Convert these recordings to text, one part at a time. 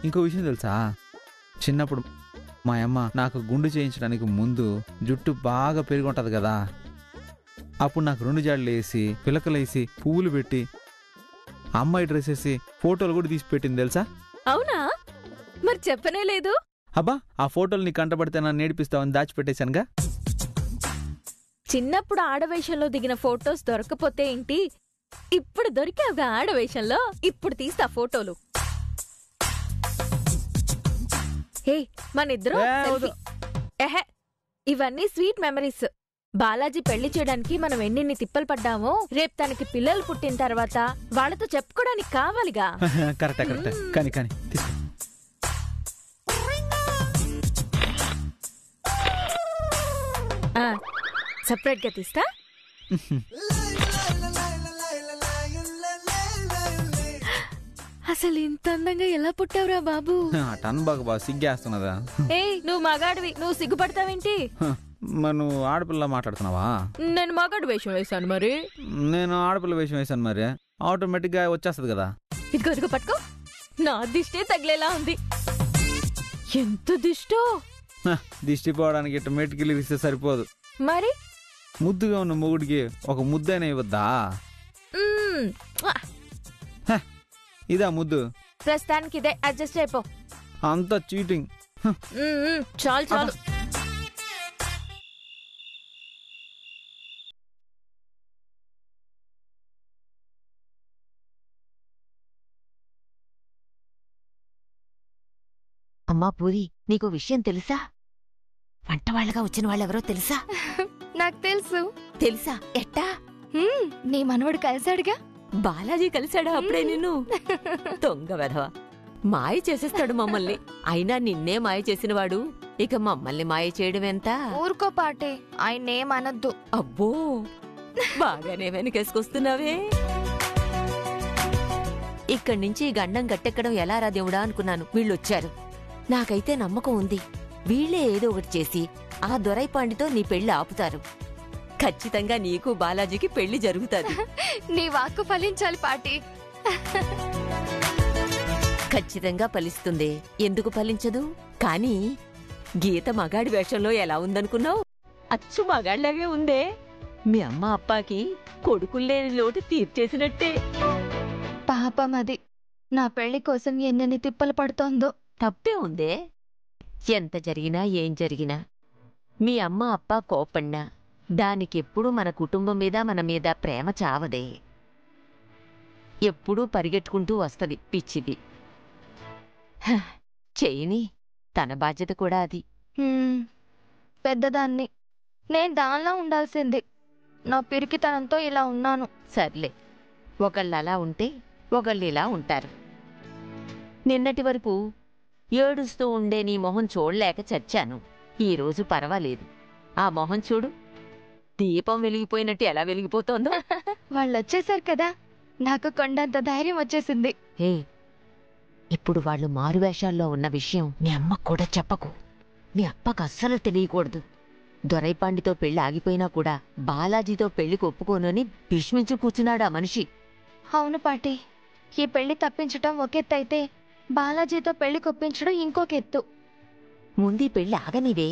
ఇంకో విషయం తెలుసా, చిన్నప్పుడు మా అమ్మ నాకు గుండు చేయించడానికి ముందు జుట్టు బాగా పెరిగి ఉంటుంది కదా, అప్పుడు నాకు 2 జాడలు వేసి పిలకలేసి పువ్వులు పెట్టి అమ్మాయి డ్రెస్ వేసి ఫోటోలు కూడా తీసి పెట్టింది తెలుసా? అవునా? మరి చెప్పనే లేదు. అబ్బా, ఆ ఫోటోలు నీ కంటపడితే నన్ను నేర్పిస్తావని దాచిపెట్టేశానుగా. చిన్నప్పుడు ఆడవేషంలో దిగిన ఫోటోస్ దొరకపోతే ఏంటి, ఇప్పుడు దొరికావుగా ఆడవేషంలో, ఇప్పుడు తీస్తా ఫోటోలు. హే, మనిద్దరం సెల్ఫీ. ఎహె, ఇవన్నీ స్వీట్ మెమరీస్. బాలాజీ పెళ్లి చేయడానికి మనం ఎన్ని తిప్పలు పడ్డామో రేపు తనకి పిల్లలు పుట్టిన తర్వాత వాళ్ళతో చెప్పుకోవడానికి కావాలిగా. Correct correct. కానీ కానీ సెపరేట్ గా తీస్తా. అసలు ఇంత అందంగా ఎలా పుట్టావురా బాబు? టన్ బాగా సిగ్గేస్తున్నదా? నువ్వు మగాడివి, నువ్వు సిగ్గుపడతావేంటి? మరి నువ్వు ఆడపిల్ల మాట్లాడుతున్నావా? నేను మగాడు వేషం వేశాను మరి. నేను ఆడపిల్ల వేషం వేశాను మరి, ఆటోమేటిక్ గా వచ్చేస్తుంది కదా. ఇదిగో ఇదిగో పట్టుకో, నా దిష్టే తగిలేలా ఉంది. ఎంత దిష్టో! దిష్టి పోవడానికి ఇట్ట మెట్టుకెళ్ళి ఇస్తే సరిపోదు మరి. ముద్దుగా ఉన్న మొగుడికి ఒక ముద్దైనా ఇవ్వద్దా? ఇదా ముద్దు? ప్రస్తుతానికి ఇదే, అడ్జస్ట్ అయిపో. అంత చీటింగ్. చాలు చాలు. అమ్మా పూరి, నీకు విషయం తెలుసా? వంట వాళ్ళగా వచ్చిన వాళ్ళెవరో తెలుసా? నాకు తెలుసు. తెలుసా? ఎట్టా? నీ మనవడు కలిశాడుగా. బాలాజీ కలిశాడా అప్పుడే నిన్ను? దొంగ వెధవ, మాయ చేసేస్తాడు మమ్మల్ని. అయినా నిన్నే మాయ చేసినవాడు ఇక మమ్మల్ని మాయ చేయడం ఎంత? ఊరుకో పాటే, ఆయన్నేమనొద్దు. అబ్బో, బాగానే వెనకేసుకొస్తున్నావే. ఇక్కడి నుంచి గండం గట్టెక్కడం ఎలా రా దేవుడా అనుకున్నాను. వీళ్ళొచ్చారు. నాకైతే నమ్మకం ఉంది, వీళ్లే ఏదో ఒకటి చేసి ఆ దొరైపాండితో నీ పెళ్లి ఆపుతారు. ఖచ్చితంగా నీకు బాలాజీకి పెళ్లి జరుగుతుంది. నీ వాక్కు ఫలించాలి పాటి. ఖచ్చితంగా ఫలిస్తుంది. ఎందుకు ఫలించదు? కానీ గీత మగాడి వేషంలో ఎలా ఉందనుకున్నావు? అచ్చు మగాడిలాగే ఉందే. మీ అమ్మ అప్పాకి కొడుకుల్లేని లోటు తీర్చేసినట్టే. పాపం అది నా పెళ్లి కోసం ఎన్నెన్ని తిప్పలు పడుతోందో. తప్పే ఉందే. ఎంత జరిగినా ఏం జరిగినా మీ అమ్మ అప్ప కోపడినా దానికెప్పుడు మన కుటుంబం మీద మన మీద ప్రేమ చావదే. ఎప్పుడూ పరిగెట్టుకుంటూ వస్తది పిచ్చిది. చేయని, తన బాధ్యత కూడా అది. పెద్దదాన్ని, నేను దానిలా ఉండాల్సింది. నా పిరికితనంతో ఇలా ఉన్నాను. సర్లే, ఒకళ్ళు అలా ఉంటే ఒకళ్ళు ఇలా ఉంటారు. నిన్నటి వరకు ఏడుస్తూ ఉండే నీ మొహం చూడలేక చచ్చాను. ఈరోజు పర్వాలేదు. ఆ మొహం చూడు, దీపం వెలిగిపోయినట్టు ఎలా వెలిగిపోతోందో. వాళ్ళొచ్చేశారు కదా, నాకు కొండంత ధైర్యం వచ్చేసింది. ఇప్పుడు వాళ్ళు మారువేషాల్లో ఉన్న విషయం మీ అమ్మకు కూడా చెప్పకు. మీ అప్పకు అస్సలు తెలియకూడదు. దొరైపాండితో పెళ్లి ఆగిపోయినా కూడా బాలాజీతో పెళ్లికి ఒప్పుకోనని భీష్మించు కూర్చున్నాడు ఆ మనిషి. అవును పాటి, ఈ పెళ్లి తప్పించటం ఒకెత్తైతే బాలాజీతో పెళ్లి కొప్పించడం ఇంకొక ఎత్తు. ముందీ పెళ్లి ఆగనివే.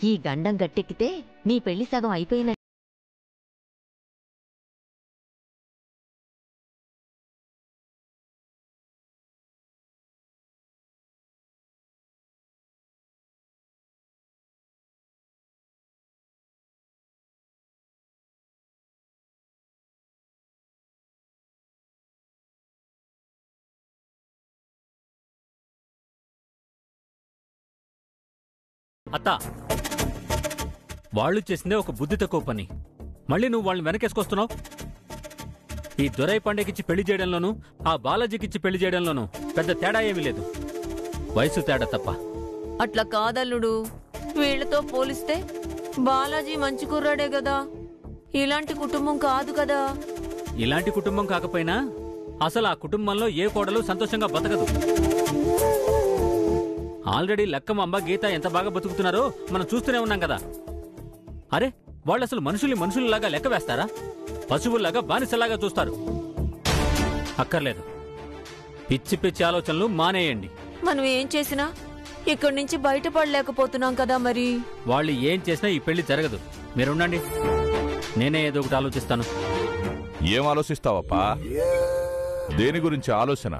ఈ గండం గట్టెక్కితే నీ పెళ్లి సగం అయిపోయిన. అత్తా, వాళ్ళు చేసిందే ఒక బుద్ధి తక్కువ పని. మళ్ళీ నువ్వు వాళ్ళని వెనకేసుకొస్తున్నావు. ఈ దొరై పండేకిచ్చి పెళ్లి చేయడంలోనూ ఆ బాలాజీకిచ్చి పెళ్లి చేయడంలోనూ పెద్ద తేడా ఏమీ లేదు, వయసు తేడా తప్ప. అట్లా కాదల్లుడు, వీళ్లతో పోలిస్తే బాలాజీ మంచి కుర్రాడే కదా. ఇలాంటి కుటుంబం కాదు కదా. ఇలాంటి కుటుంబం కాకపోయినా అసలు ఆ కుటుంబంలో ఏ కోడలు సంతోషంగా బతకదు. ఆల్రెడీ లక్కమ్మ అమ్మ గీత ఎంత బాగా బతుకుతున్నారో మనం చూస్తూనే ఉన్నాం కదా. అరే, వాళ్ళు అసలు మనుషుల్లాగా లెక్క వేస్తారా? పశువుల్లాగా బానిసలాగా చూస్తారు. అక్కర్లేదు, పిచ్చి పిచ్చి ఆలోచనలు మానేయండి. మనం ఏం చేసినా ఇక్కడి నుంచి బయటపడలేకపోతున్నాం కదా మరి. వాళ్ళు ఏం చేసినా ఈ పెళ్లి జరగదు. మీరుండండి, నేనే ఏదో ఒకటి ఆలోచిస్తాను. ఏం ఆలోచిస్తావప్పా? దేని గురించి ఆలోచన?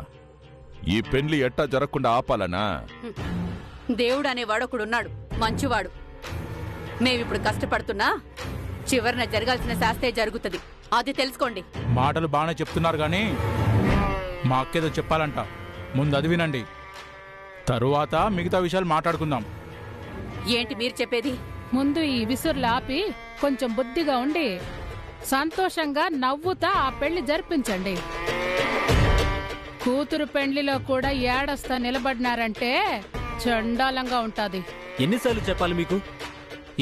ఈ పెళ్లి ఎట్టా జరగకుండా ఆపాలనా? దేవుడు అనేవాడొకడున్నాడు, మంచివాడు. మేమిప్పుడు కష్టపడుతున్నా చివరిన జరగాల్సిన శాస్తే జరుగుతుంది, అది తెలుసుకోండి. మాటలు బాగానే చెప్తున్నారు గాని మా అక్కేదో చెప్పాలంట. ముందు అది వినండి, తరువాత మిగతా విషయాలు మాట్లాడుకుందాం. ఏంటి మీరు చెప్పేది? ముందు ఈ విసురులు ఆపి కొంచెం బుద్ధిగా ఉండి సంతోషంగా నవ్వుతా ఆ పెళ్లి జరిపించండి. కూతురు పెళ్లిలో కూడా ఏడస్తా నిలబడినారంటే చండాలంగా ఉంటాది. ఎన్నిసార్లు చెప్పాలి మీకు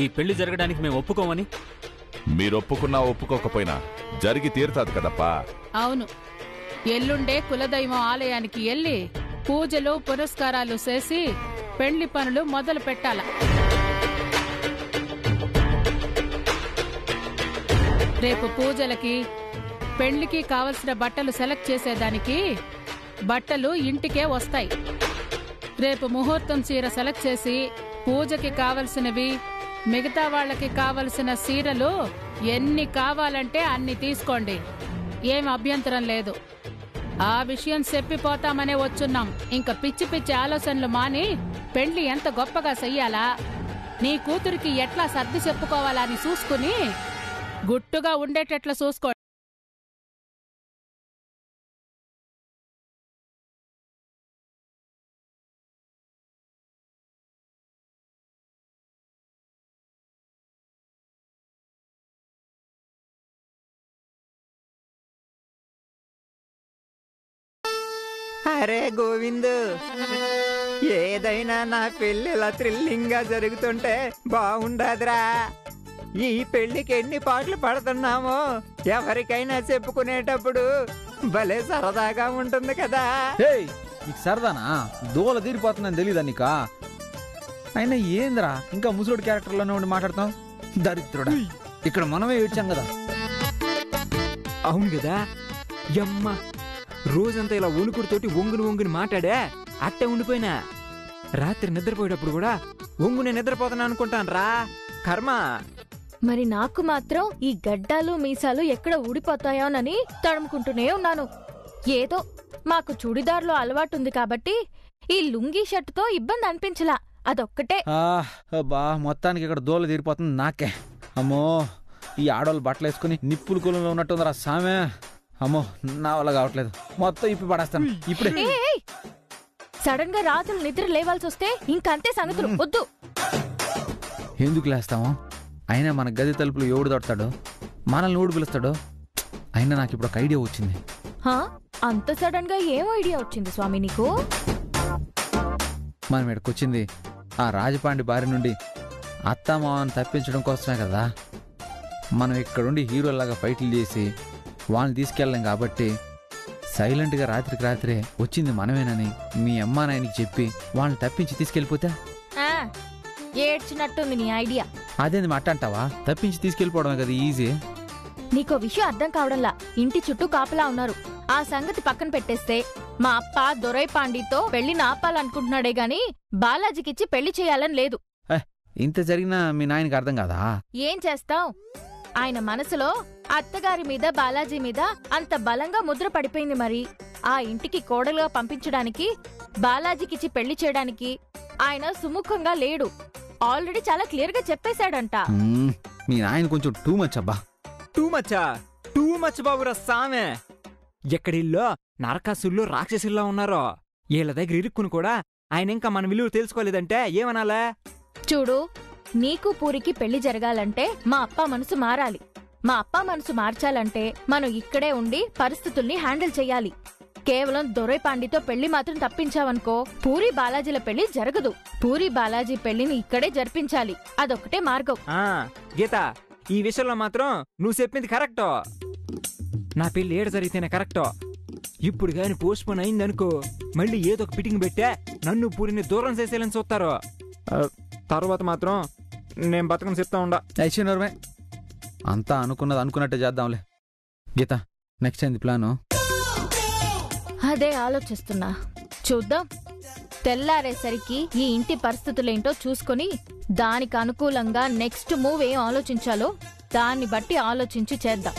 ఈ పెళ్లి జరగడానికి మేము ఒప్పుకోమని? మీరు ఒప్పుకున్నా ఒప్పుకోకపోయినా జరిగి తీరుతాది కదప్పా. అవును, ఎల్లుండే కులదైవం ఆలయానికి వెళ్ళి పూజలు పురస్కారాలు చేసి పెళ్లి పనులు మొదలు పెట్టాల. రేపు పూజలకి పెళ్లికి కావలసిన బట్టలు సెలెక్ట్ చేసేదానికి బట్టలు ఇంటికే వస్తాయి. రేపు ముహూర్తం చీర సెలెక్ట్ చేసి పూజకి కావలసినవి, మిగతా వాళ్ళకి కావలసిన చీరలు ఎన్ని కావాలంటే అన్ని తీసుకోండి. ఏం అభ్యంతరం లేదు. ఆ విషయం చెప్పిపోతామనే వచ్చున్నాం. ఇంకా పిచ్చి పిచ్చి ఆలోచనలు మాని పెళ్లి ఎంత గొప్పగా చెయ్యాలా, నీ కూతురికి ఎట్లా సర్ది చెప్పుకోవాలా అని చూసుకుని గుట్టుగా ఉండేటట్లు చూసుకో. అరే గోవిందు, ఏదైనా నా పెళ్ళిలా థ్రిల్లింగ్ గా జరుగుతుంటే బాగుండదురా. ఈ పెళ్లికి ఎన్ని పాటలు పడుతున్నామో ఎవరికైనా చెప్పుకునేటప్పుడు భలే సరదాగా ఉంటుంది కదా. నీకు సరదానా? దోల తీరిపోతుందని తెలీదా నీకా? అయినా ఏందిరా ఇంకా ముసలోడి క్యారెక్టర్లోనే ఉండి మాట్లాడతాం? దరిద్రుడా, ఇక్కడ మనమే ఏడ్చాం కదా. అవును కదా యమ్మ, రోజంతా ఇలా వణుకుడితోటి వంగుని మాట్లాడే అట్టే ఉండిపోయినా. రాత్రి నిద్రపోయేటప్పుడు కూడా వంగునే నిద్రపోతాను అనుకుంటాను రా. కర్మ. మరి నాకు మాత్రం ఈ గడ్డాలు మీసాలు ఎక్కడ ఊడిపోతాయోనని తడుముకుంటూనే ఉన్నాను. ఏదో మాకు చుడిదార్లో అలవాటుంది కాబట్టి ఈ లుంగీ షర్టుతో ఇబ్బంది అనిపించలా, అదొక్కటే. బా మొత్తానికి ఇక్కడ దోల తీరిపోతుంది నాకే. అమ్మో, ఈ ఆడవాళ్ళు బట్టలు వేసుకుని నిప్పుల కూలంలో ఉన్నట్టుందిరా సామె. అమ్మో, నా వల్ల కావట్లేదు, మొత్తం ఇప్పి పడేస్తాను ఇప్పుడే. సడన్ గా రాత్రులు నిద్ర లేవాల్సి వస్తే ఇంకంతే సంగతులు. వద్దు. ఎందుకు లేస్తాము? అయినా మన గది తలుపులు ఎవడు దొడతాడు? మనల్ని ఊడు పిలుస్తాడు. అయినా నాకు ఇప్పుడు ఒక ఐడియా వచ్చింది. అంత సడన్ గా ఏం ఐడియా వచ్చింది స్వామి నీకు? మనం ఇక్కడికొచ్చింది ఆ రాజపాండి బారి నుండి అత్తామావని తప్పించడం కోసమే కదా. మనం ఇక్కడుండి హీరోలాగా ఫైట్లు చేసి వాళ్ళని తీసుకెళ్ళాం కాబట్టి సైలెంట్గా రాత్రికి రాత్రే వచ్చింది మనమేనని మీ అమ్మా నాయనకి చెప్పి వాళ్ళని తప్పించి తీసుకెళ్ళిపోతే ఏడ్చినట్టుంది నీ ఐడియా. అదేంది మాట అంటావా? తప్పించి తీసుకెళ్ళిపోవడమే కదా ఈజీ. నీకో విషయం అర్థం కావడంలా. ఇంటి చుట్టూ కాపలా ఉన్నారు. ఆ సంగతి పక్కన పెట్టేస్తే మా అప్ప దొరై పాండితో పెళ్లి ఆపాలనుకుంటున్నాడే గాని బాలాజీకిచ్చి పెళ్లి చేయాలని లేదు. ఇంత జరిగినా మీ నాయనకి అర్థం కాదా? ఏం చేస్తాం? ఆయన మనసులో అత్తగారి మీద బాలాజీ మీద అంత బలంగా ముద్ర పడిపోయింది. మరి ఆ ఇంటికి కోడలుగా పంపించడానికి, బాలాజీకిచ్చి పెళ్లి చేయడానికి ఆయన సుముఖంగా లేడు. ఆల్రెడీ చాలా క్లియర్ గా చెప్పేశాడంట. మీ నాయన కొంచెం టూ మచ్ అబ్బా. టూ మచ్ బాబురా సామె. ఎక్కడిల్లో నరకాసుల్లో రాక్షసుల్లో ఉన్నారో వీళ్ళ దగ్గర ఇరుక్కుని కూడా ఆయన ఇంకా మన విలువ తెలుసుకోలేదంటే ఏమనాలా? చూడు, నీకు పూరికి పెళ్లి జరగాలంటే మా అప్ప మనసు మారాలి. మా అప్ప మనసు మార్చాలంటే మనం ఇక్కడే ఉండి పరిస్థితుల్ని హ్యాండిల్ చెయ్యాలి. కేవలం దొరైపాండితో పెళ్లి మాత్రం తప్పించావనుకో పూరి బాలాజీల పెళ్లి జరగదు. పూరి బాలాజీ పెళ్లిని ఇక్కడే జరిపించాలి. అదొక్కటే మార్గం. గీత, ఈ విషయంలో మాత్రం నువ్వు చెప్పింది కరెక్టో. నా పెళ్లి ఏడు జరిగితేనే కరెక్టో. ఇప్పుడు గాని పోస్ట్ పోన్ అయిందనుకో మళ్ళీ ఏదో ఒక ఫిట్టింగ్ పెట్టే నన్ను పూరిని దూరం చేసేయాలని చూస్తారు. తర్వాత మాత్రం నేను బతకని చెప్తా ఉండా. ఐశ్వర్యమే అంతా అనుకున్నది అనుకున్నట్టే చేద్దాంలే. గీత, నెక్స్ట్ ఏంది ప్లాను? అదే ఆలోచిస్తున్నా. చూద్దాం. తెల్లారేసరికి ఈ ఇంటి పరిస్థితులేంటో చూసుకొని దానికి అనుకూలంగా నెక్స్ట్ మూవ్ ఏం ఆలోచించాలో దాన్ని బట్టి ఆలోచించి చేద్దాం.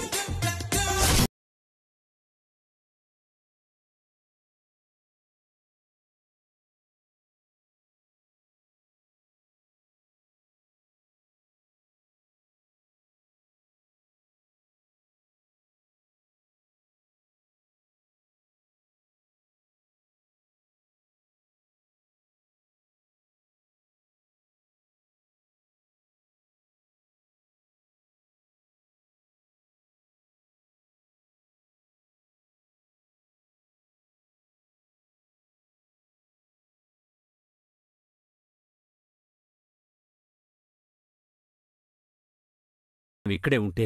ఇక్కడే ఉంటే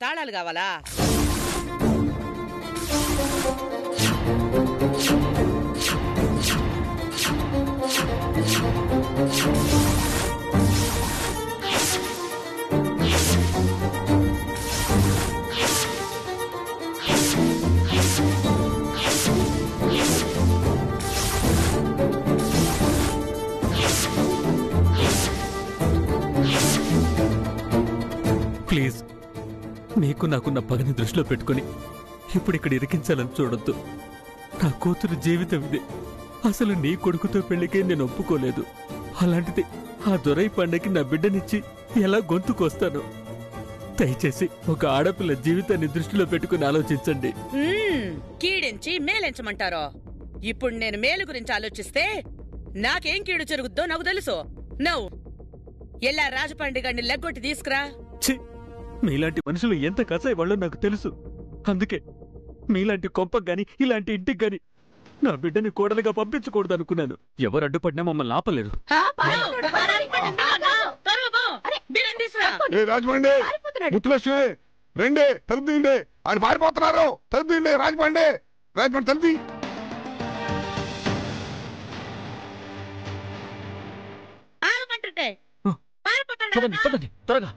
తాళాలు కావాలా? ప్లీజ్, నీకు నాకున్న పగని దృష్టిలో పెట్టుకుని ఇప్పుడు ఇక్కడ ఇరికించాలని చూడొద్దు. నా కూతురు జీవితం ఇది. అసలు నీ కొడుకుతో పెళ్లికే నేను ఒప్పుకోలేదు. అలాంటిది ఆ దొరై పండకి నా బిడ్డనిచ్చి ఎలా గొంతుకొస్తాను? దయచేసి ఒక ఆడపిల్ల జీవితాన్ని దృష్టిలో పెట్టుకుని ఆలోచించండి. కీడించి మేలించమంటారో? ఇప్పుడు నేను మేలు గురించి ఆలోచిస్తే నాకేం కీడు జరుగుద్దో నాకు తెలుసు. నువ్వు ఎలా రాజపండిగాడిని లెగ్గొట్టి తీసుకురా. మీలాంటి మనుషులు ఎంత కసాయి నాకు తెలుసు. అందుకే మీలాంటి కొంపకు గాని ఇలాంటి ఇంటికి గాని నా బిడ్డని కోడలుగా పంపించకూడదు అనుకున్నాను. ఎవరు అడ్డుపడినా మమ్మల్ని ఆపలేరు. రాజమండ్రి ముత్తులక్ష్మి రండి, తలుపు తీయండి. ఆయన పారిపోతున్నారు. తలుపు తీయండి. రాజమండ్రి తలుపు తీ. త్వరగా.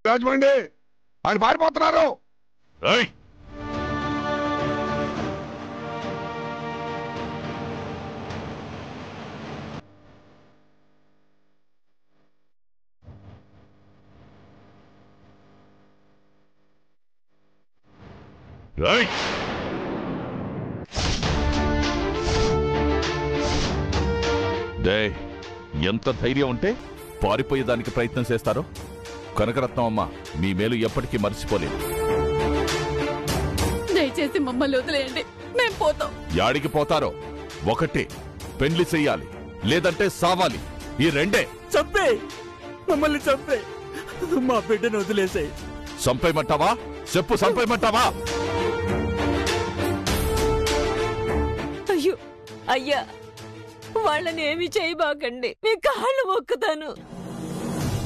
రాజమండ్రి ఆయన పారిపోతున్నారు. ఎంత ధైర్యం ఉంటే పారిపోయేదానికి ప్రయత్నం చేస్తారో? కనకరత్నం అమ్మ మీ మేలు ఎప్పటికీ మర్చిపోలేదు. దయచేసి మమ్మల్ని వదిలేయండి, మేం పోతాం. యాడికి పోతారో? ఒకటే, పెళ్లి చెయ్యాలి లేదంటే సావాలి. ఈ రెండే. చంపే, మమ్మల్ని చంపే, మా బిడ్డను వదిలేసాయి. చంపేయమంటావా? చెప్పు, చంపేయమంటావా? అయ్యో అయ్యా, వాళ్ళని ఏమి చేయబాకండి, మీ కాళ్ళు మొక్కుతాను.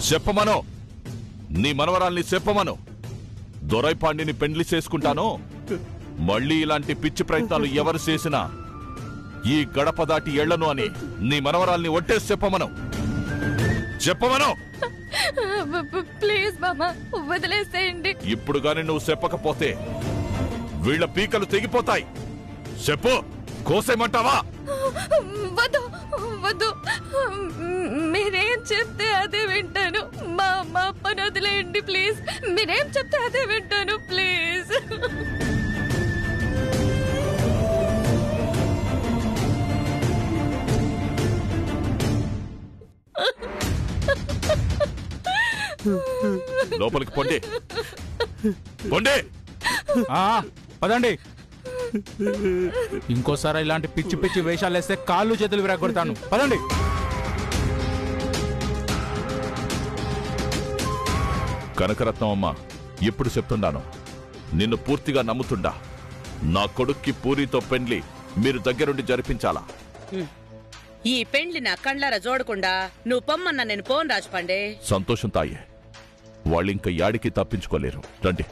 చెప్పమను, నీ మనవరాల్ని చెప్పమను. దొరైపాండిని పెండ్లి చేసుకుంటాను. మళ్ళీ ఇలాంటి పిచ్చి ప్రయత్నాలు ఎవరు చేసినా ఈ గడప దాటి ఎళ్లను అని నీ మనవరాల్ని ఒట్టేసి చెప్పమను. చెప్పమను. ప్లీజ్ మామా, వదిలేసేయండి. ఇప్పుడు గాని నువ్వు చెప్పకపోతే వీళ్ల పీకలు తెగిపోతాయి. చెప్పు, కోసేమంటావా? వద్దు వద్దు, మీరేం చెప్తే అదే వింటాను. మా అప్పని వదిలేయండి ప్లీజ్. మీరేం చెప్తే అదే వింటాను ప్లీజ్. లోపలికి పొండి, పొండి. పదండి. ఇంకోసారి ఇలాంటి పిచ్చి పిచ్చి వేషాలు వేస్తే కాళ్ళు చేతులు విరగొడతాను. పదండి. కనకరత్నం అమ్మ, ఇప్పుడు చెప్తున్నాను, నిన్ను పూర్తిగా నమ్ముతుండా. నా కొడుక్కి పూరితో పెండ్లి మీరు దగ్గరుండి జరిపించాలా? ఈ పెండ్లి నా కండ్లారా చూడకుండా నువ్వు పొమ్మన్నా నేను పోను రాజపాండే. సంతోషం తాయే, వాళ్ళింక యాడికి తప్పించుకోలేరు. రండి.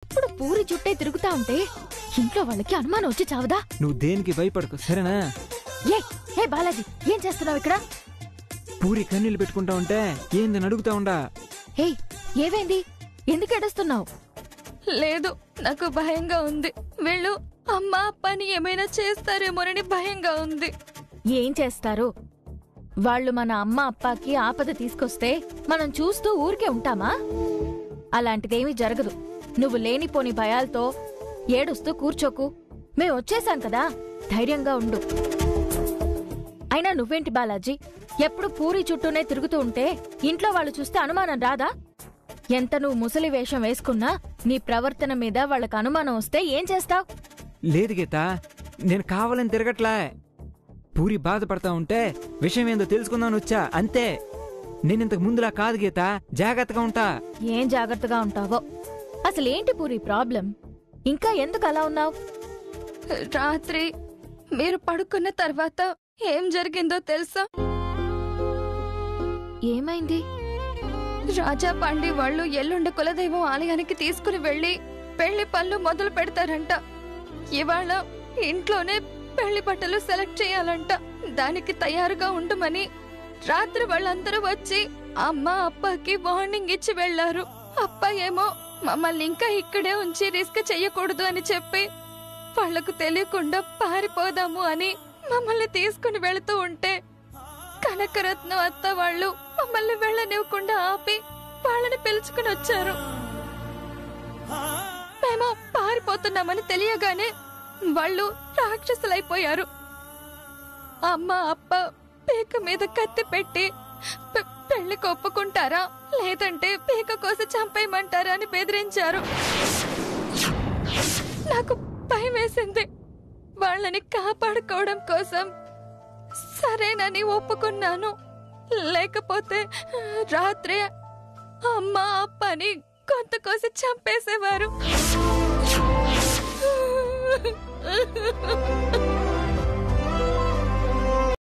ఇప్పుడు పూరి చుట్టే తిరుగుతా ఉంటే ఇంట్లో వాళ్ళకి అనుమానం వచ్చి చావదా? నువ్వు దేనికి భయపడకు, సరేనా? ఏ బాలాజీ, ఏం చేస్తున్నావు ఇక్కడ? పూరి కన్నీళ్ళు పెట్టుకుంటా ఉంటే ఏందని అడుగుతా ఉండా. హే, ఏమైంది? ఎందుకు ఏడుస్తున్నావు? లేదు, నాకు భయంగా ఉంది. వీళ్ళు అమ్మ అప్పని ఏమైనా చేస్తారేమోనని భయంగా ఉంది. ఏం చేస్తారు? వాళ్ళు మన అమ్మ అప్పకి ఆపద తీసుకొస్తే మనం చూస్తూ ఊరికే ఉంటామా? అలాంటిదేమీ జరగదు. నువ్వు లేనిపోని భయాలతో ఏడుస్తూ కూర్చోకు. మేం వచ్చేసాం కదా, ధైర్యంగా ఉండు. అయినా నువ్వేంటి బాలాజీ, ఎప్పుడు పూరి చుట్టూనే తిరుగుతూ ఉంటే ఇంట్లో వాళ్ళు చూస్తే అనుమానం రాదా? ఎంత నువ్వు ముసలి వేషం వేసుకున్నా నీ ప్రవర్తన మీద వాళ్ళకు అనుమానం వస్తే ఏం చేస్తావ్? లేదు గీత, నేను కావాలని తిరగట్లా. పూరి బాధపడతా ఉంటే విషయం ఏందో తెలుసుకుందామని వచ్చా, అంతే. నేనింతకు ముందులా కాదు గీత, జాగ్రత్తగా ఉంటా. ఏం జాగ్రత్తగా ఉంటావో? అసలేంటి పూరి ప్రాబ్లం? ఇంకా ఎందుకు అలా ఉన్నావు? రాత్రి మీరు పడుకున్న తర్వాత ఏం జరిగిందో తెలుసా? ఏమైంది? రాజా పాండే వాళ్ళు ఎల్లుండి కులదైవం ఆలయానికి తీసుకుని వెళ్లి పెళ్లి పనులు మొదలు పెడతారంట. ఇవాళ ఇంట్లోనే పెళ్లి బట్టలు సెలెక్ట్ చేయాలంట. దానికి తయారుగా ఉండమని రాత్రి వాళ్ళందరూ వచ్చి అమ్మ అప్పకి వార్నింగ్ ఇచ్చి వెళ్లారు. అప్ప ఏమో మమ్మల్ని ఇంకా ఇక్కడే ఉంచి రిస్క్ చెయ్యకూడదు అని చెప్పి వాళ్లకు తెలియకుండా పారిపోదాము అని మమ్మల్ని తీసుకుని వెళుతూ ఉంటే కనకరత్నం అత్త వాళ్ళు మమ్మల్ని వెళ్ళనివ్వకుండా ఆపి వాళ్ళని పిలుచుకుని వచ్చారు. మేము పారిపోతున్నామని తెలియగానే వాళ్ళు రాక్షసులైపోయారు. అమ్మ అప్ప పీక మీద కత్తి పెట్టి పెళ్లికి ఒప్పుకుంటారా లేదంటే పీక కోసి చంపేయమంటారా అని బెదిరించారు. నాకు భయం వేసింది. వాళ్ళని కాపాడుకోవడం కోసం సరేనని ఒప్పుకున్నాను. లేకపోతే రాత్రి అమ్మ అప్పని కొంత కోసి చంపేసేవారు.